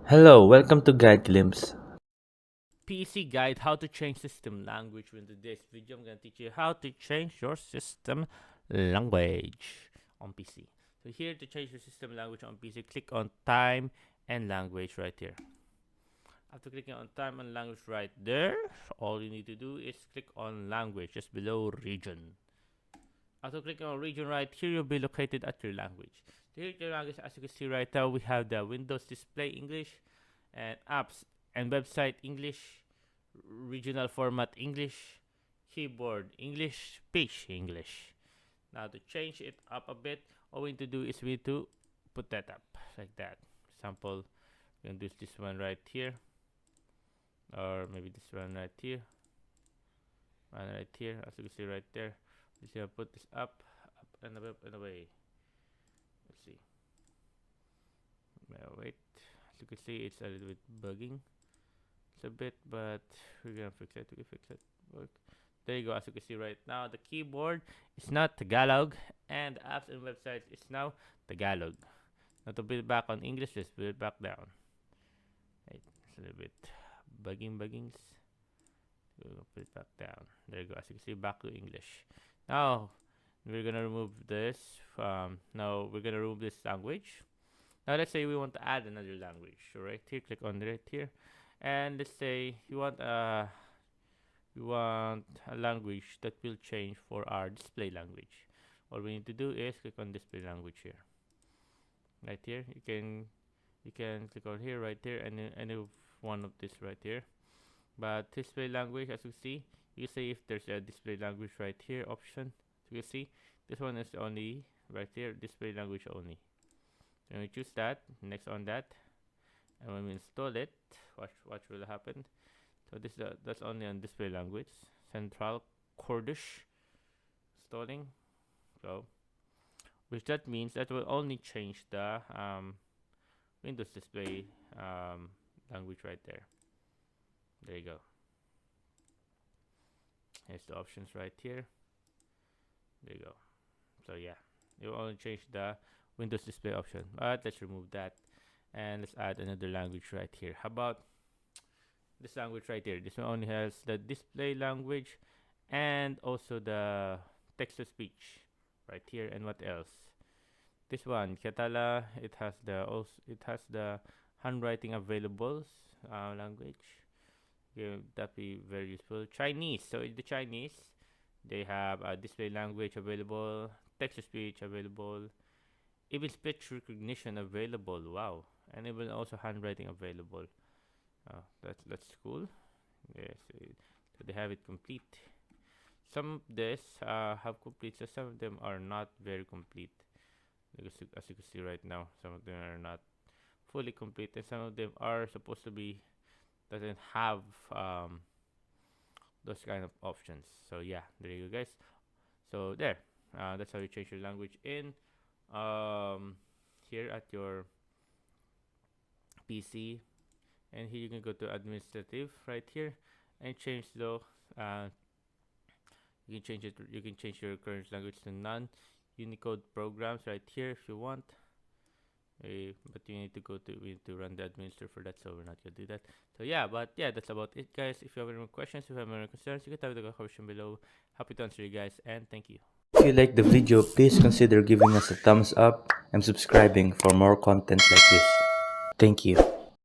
Hello, welcome to Guide Glimpse. PC guide how to change system language. In today's video, I'm gonna teach you how to change your system language on PC. So here to change your system language on PC, click on time and language right here. After clicking on time and language right there, all you need to do is click on language just below region. After clicking on region right here, you'll be located at your language. Here your language, as you can see right now, we have the Windows Display English and apps and website English, regional format English, keyboard English, speech English. Now to change it up a bit, all we need to do is we need to put that up like that. Example, we can do this one right here, or maybe this one right here, one right here. As you can see right there, just gonna put this up and away. Let's see. Wait. As you can see, it's a little bit bugging. It's a bit, but we're gonna fix it. We can fix it. Work. There you go. As you can see right now, the keyboard is not Tagalog, and apps and websites is now Tagalog. Now to put it back on English, let's put it back down. Right. It's a little bit buggings. We'll put it back down. There you go. As you can see, back to English. Now we're gonna remove this. Now we're gonna remove this language. Now let's say we want to add another language. So right here, click on right here, and let's say you want a language that will change for our display language. All we need to do is click on display language here. Right here, you can click on here, right here, and any one of this right here. But display language, as you see, you say if there's a display language right here option. So you see, this one is only right here, display language only. So we choose that, next on that, and when we install it, watch will happen. So this that's only on display language, Central Kurdish installing. So which that means that will only change the Windows display language right there. There you go. Here's the options right here. There you go. So yeah, it will only change the Windows display option. But let's remove that and let's add another language right here. How about this language right here? This one only has the display language and also the text to speech right here. And what else? This one, Katala, it has the handwriting available language. Yeah, that be very useful. Chinese. So in the Chinese, they have a display language available, text to speech available, even speech recognition available. Wow, and even also handwriting available. That's cool. Yes, so they have it complete. Some of this have complete, so some of them are not very complete. Because as you can see right now, some of them are not fully complete, and some of them are supposed to be doesn't have those kind of options. So yeah, there you go, guys. So there, that's how you change your language in here at your PC, and here you can go to administrative right here and change the you can change it. You can change your current language to none. Unicode programs right here if you want. But you need to we need to run the administrator for that, so we're not gonna do that. So yeah, but yeah, that's about it, guys. If you have any more questions, if you have any more concerns, you can type in the question below. Happy to answer you guys, and thank you. If you like the video, please consider giving us a thumbs up and subscribing for more content like this. Thank you.